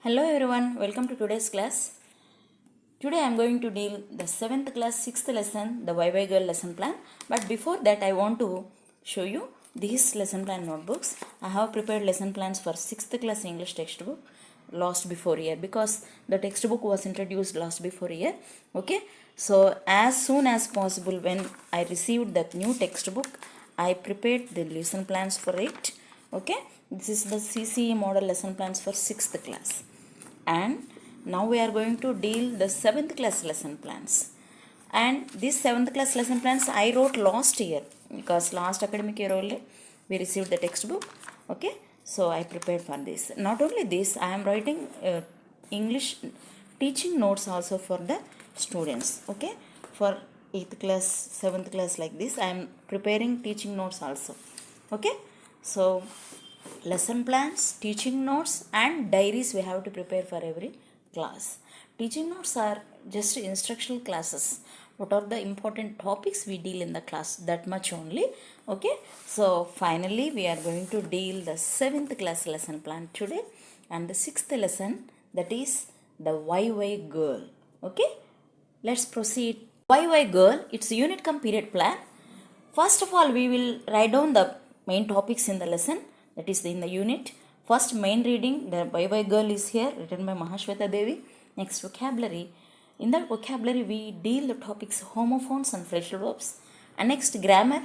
Hello everyone, welcome to today's class. Today I am going to deal the 7th class 6th lesson, the YY Girl lesson plan. But before that I want to show you these lesson plan notebooks. I have prepared lesson plans for 6th class English textbook last before year because the textbook was introduced last before year. Okay, so as soon as possible when I received the new textbook, I prepared the lesson plans for it. Okay, this is the CCE model lesson plans for 6th class. And now we are going to deal the 7th class lesson plans, and these 7th class lesson plans I wrote last year because last academic year only we received the textbook. Okay, so I prepared for this. Not only this, I am writing English teaching notes also for the students. Okay, for 8th class 7th class, like this I am preparing teaching notes also. Okay, so lesson plans, teaching notes and diaries we have to prepare for every class. Teaching notes are just instructional classes. What are the important topics we deal in the class, that much only. Okay, so finally we are going to deal the 7th class lesson plan today, and the 6th lesson, that is the YY Girl. Okay, let's proceed. YY Girl, it's a unit come period plan. First of all, we will write down the main topics in the lesson, that is in the unit. First, main reading, the YY Girl is here, written by Mahashweta Devi. Next, vocabulary. In that vocabulary, we deal the topics homophones and phrasal verbs. And next, grammar.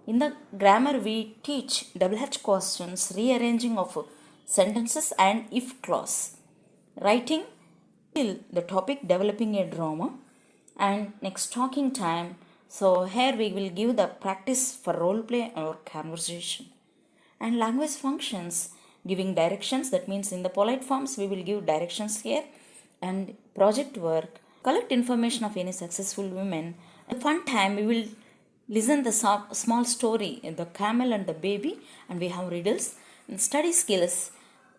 In the grammar, we teach double H questions, rearranging of sentences and if clause. Writing, the topic developing a drama. And next, talking time. So here we will give the practice for role play or conversation. And language functions, giving directions. That means in the polite forms we will give directions here. And project work, collect information of any successful women. At fun time we will listen the small story, the camel and the baby, and we have riddles. And study skills,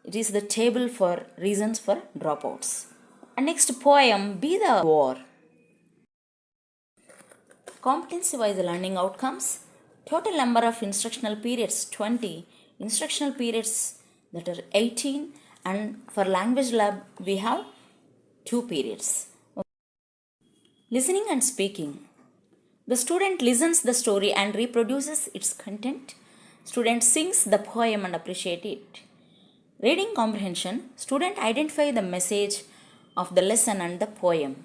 it is the table for reasons for dropouts. And next poem, Be the War. Competency wise learning outcomes. Total number of instructional periods 20. Instructional periods, that are 18. And for language lab we have 2 periods. Listening and speaking. The student listens the story and reproduces its content. Student sings the poem and appreciates it. Reading comprehension. Student identify the message of the lesson and the poem.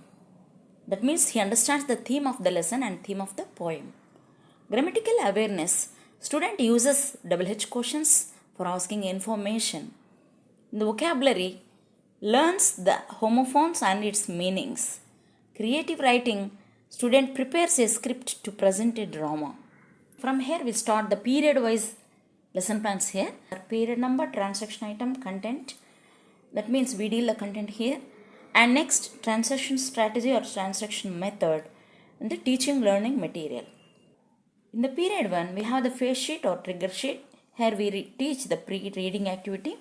That means he understands the theme of the lesson and theme of the poem. Grammatical awareness. Student uses double H questions for asking information. In the vocabulary, learns the homophones and its meanings. Creative writing. Student prepares a script to present a drama. From here we start the period-wise lesson plans here. Period number, transaction item, content. That means we deal the content here. And next, transaction strategy or transaction method and the teaching learning material. In the period 1, we have the face sheet or trigger sheet. Here we teach the pre-reading activity.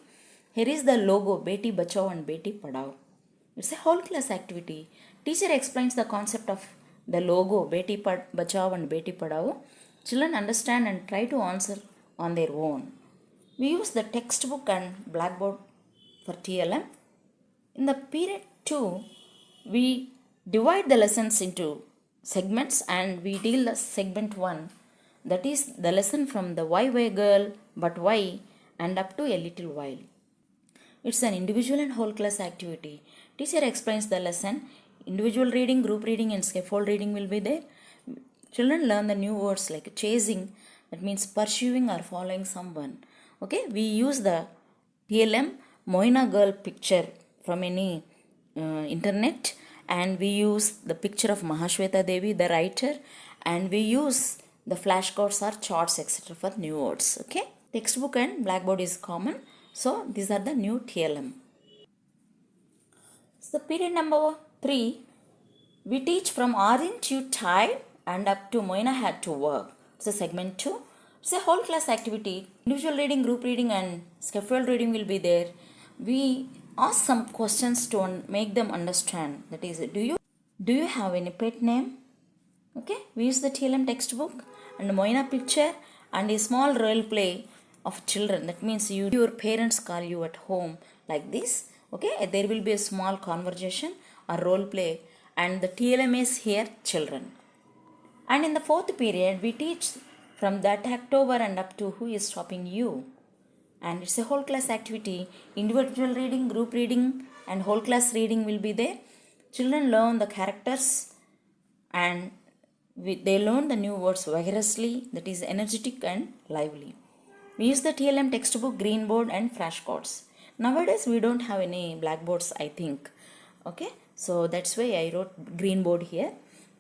Here is the logo, Beti Bachao and Beti Padhao. It's a whole class activity. Teacher explains the concept of the logo, Beti Bachao and Beti Padhao. Children understand and try to answer on their own. We use the textbook and blackboard for TLM. In the period 2, we divide the lessons into segments and we deal the segment 1, that is the lesson from the YY Girl but why and up to a little while. It's an individual and whole class activity. Teacher explains the lesson. Individual reading, group reading and scaffold reading will be there. Children learn the new words like chasing, that means pursuing or following someone. Okay, we use the TLM Moina girl picture from any internet, and we use the picture of Mahashweta Devi, the writer, and we use the flashcards or charts etc. for new words. Okay, textbook and blackboard is common, so these are the new TLM. So period number 3, we teach from Aren't You Tired and up to Moina Had to Work. So segment 2, it's a whole class activity. Individual reading, group reading and scaffold reading will be there. We ask some questions to make them understand. That is, do you have any pet name? Okay, we use the TLM textbook and Moina picture and a small role play of children. That means your parents call you at home like this. Okay, there will be a small conversation or role play, and the TLM is here children. And in the fourth period, we teach from that October and up to who is stopping you. And it's a whole class activity. Individual reading, group reading, and whole class reading will be there. Children learn the characters and they learn the new words vigorously, that is energetic and lively. We use the TLM textbook, green board, and flashcards. Nowadays we don't have any blackboards, I think. Okay, so that's why I wrote green board here.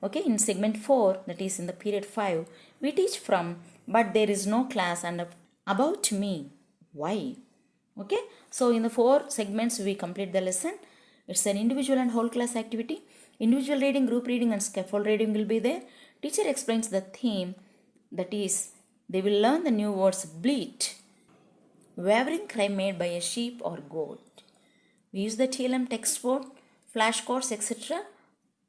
Okay, in segment 4, that is in the period 5, we teach from but there is no class and about me. Why? Okay, so in the 4 segments we complete the lesson. It's an individual and whole class activity. Individual reading, group reading, and scaffold reading will be there. Teacher explains the theme, that is, they will learn the new words bleat, wavering cry made by a sheep or goat. We use the TLM textbook, flashcards, etc.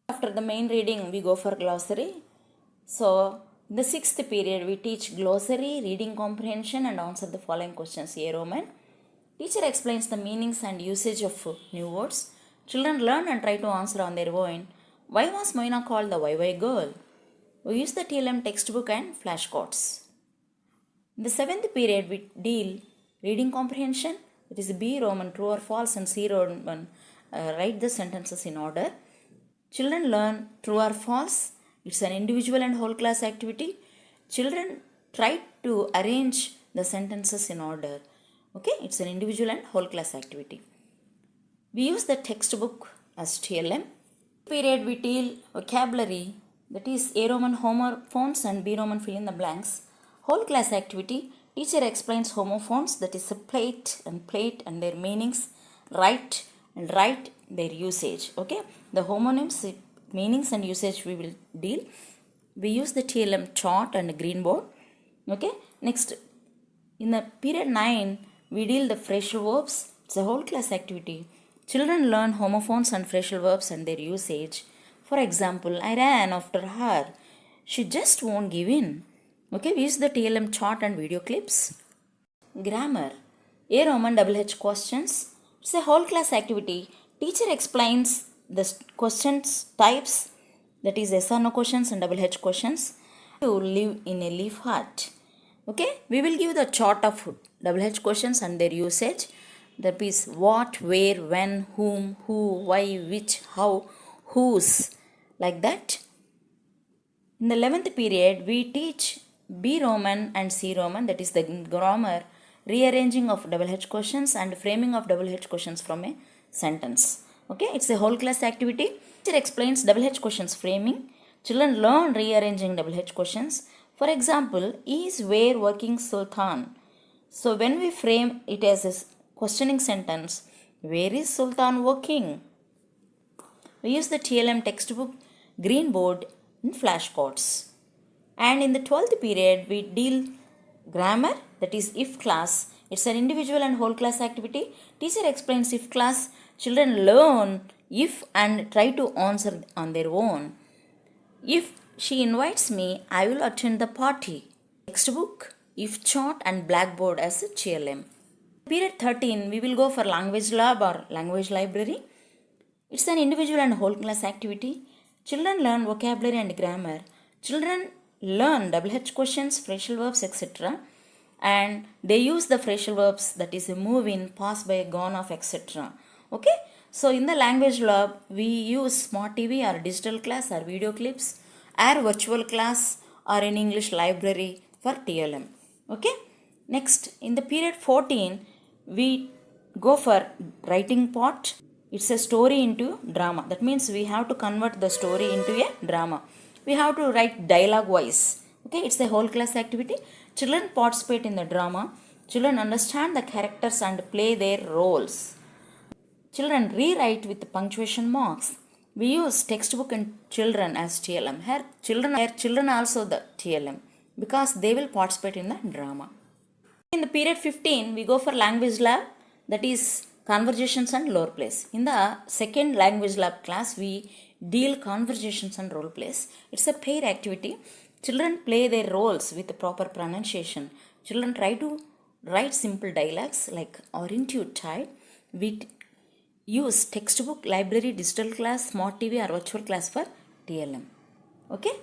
After the main reading, we go for glossary. So, in the 6th period, we teach glossary, reading comprehension, and answer the following questions. A Roman. Teacher explains the meanings and usage of new words. Children learn and try to answer on their own. Why was Moina called the YY girl? We use the TLM textbook and flashcards. In the 7th period, we deal reading comprehension. It is B Roman, true or false, and C Roman, write the sentences in order. Children learn true or false. It's an individual and whole class activity. Children try to arrange the sentences in order. Okay, it's an individual and whole class activity. We use the textbook as TLM. Period we deal vocabulary, that is A Roman homophones and B Roman fill in the blanks. Whole class activity, teacher explains homophones, that is a plate and their meanings, write and write their usage. Okay, the homonyms, meanings and usage we will deal. We use the TLM chart and green board. Okay, next in the period 9 we deal the phrasal verbs. It's a whole class activity. Children learn homophones and phrasal verbs and their usage. For example, I ran after her. She just won't give in. Okay, we use the TLM chart and video clips. Grammar. A Roman HH questions. It's a whole class activity. Teacher explains the questions types, that is yes or no questions and HH questions. To live in a leaf hut. Okay, we will give the chart of HH questions and their usage. That is what, where, when, whom, who, why, which, how, whose, like that. In the 11th period, we teach B Roman and C Roman, that is the grammar, rearranging of HH questions and framing of HH questions from a sentence. Okay, it's a whole class activity. Teacher explains HH questions framing. Children learn rearranging HH questions. For example, is where working Sultan? So when we frame it as a questioning sentence, where is Sultan working? We use the TLM textbook, green board, and flashcards. And in the 12th period, we deal grammar, that is if class. It's an individual and whole class activity. Teacher explains if class. Children learn if and try to answer on their own. If she invites me, I will attend the party. Textbook, if chart, and blackboard as a TLM. Period 13, we will go for language lab or language library. It's an individual and whole class activity. Children learn vocabulary and grammar. Children learn HH questions, phrasal verbs, etc. And they use the phrasal verbs, that is a move in, pass by, gone off, etc. Okay. So in the language lab, we use smart TV or digital class or video clips or virtual class or an English library for TLM. Okay. Next, in the period 14, we go for writing part. It's a story into drama. That means we have to convert the story into a drama. We have to write dialogue wise. Okay, it's a whole class activity. Children participate in the drama. Children understand the characters and play their roles. Children rewrite with punctuation marks. We use textbook and children as TLM. Here children also the TLM because they will participate in the drama. In the period 15, we go for language lab, that is conversations and role plays. In the second language lab class, we deal conversations and role plays. It's a pair activity. Children play their roles with proper pronunciation. Children try to write simple dialogues like aren't you tired? use textbook, library, digital class, smart TV or virtual class for TLM. Okay.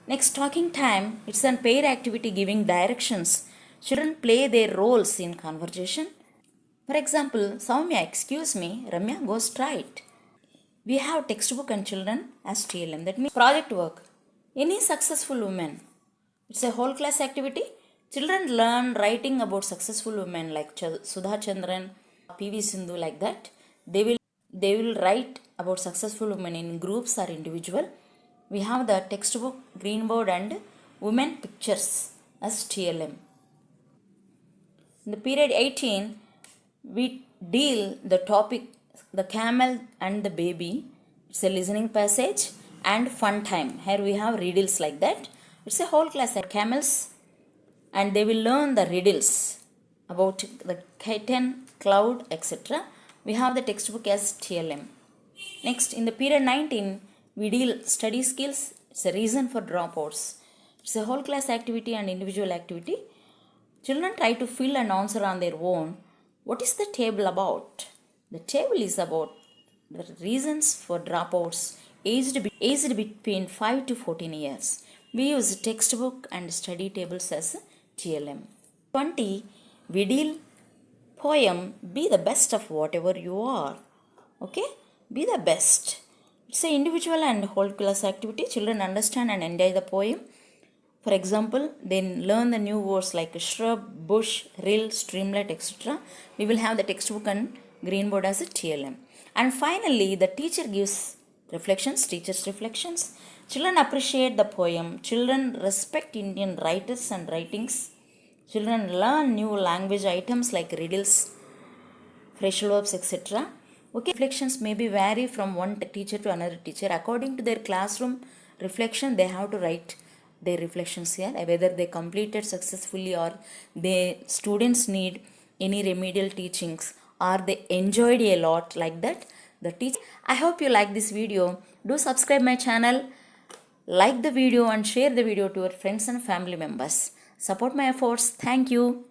Next, talking time. It's a pair activity giving directions. Children play their roles in conversation. For example, Soumya, excuse me, Ramya, go straight. We have textbook and children as TLM. That means project work. Any successful woman. It's a whole class activity. Children learn writing about successful women like Sudha Chandran, PV Sindhu, like that. They will write about successful women in groups or individual. We have the textbook, green board and women pictures as TLM. In the period 18, we deal the topic the camel and the baby. It's a listening passage and fun time. Here we have riddles like that. It's a whole class of camels and they will learn the riddles about the kitten, cloud, etc. We have the textbook as TLM. Next, in the period 19, we deal study skills. It's a reason for dropouts. It's a whole class activity and individual activity. Children try to fill and answer on their own. What is the table about? The table is about the reasons for dropouts aged between 5 to 14 years. We use textbook and study tables as TLM. 20. We deal poem, be the best of whatever you are. Okay? Be the best. It's an individual and whole class activity. Children understand and enjoy the poem. For example, they learn the new words like shrub, bush, rill, streamlet, etc. We will have the textbook and green board as a TLM. And finally, the teacher gives reflections, teacher's reflections. Children appreciate the poem. Children respect Indian writers and writings. Children learn new language items like riddles, fresh verbs, etc. Okay, reflections may be vary from one teacher to another teacher. According to their classroom reflection, they have to write their reflections here, whether they completed successfully or the students need any remedial teachings or they enjoyed a lot, like that. The teacher. I hope you like this video. Do subscribe my channel, like the video and share the video to your friends and family members. Support my efforts. Thank you.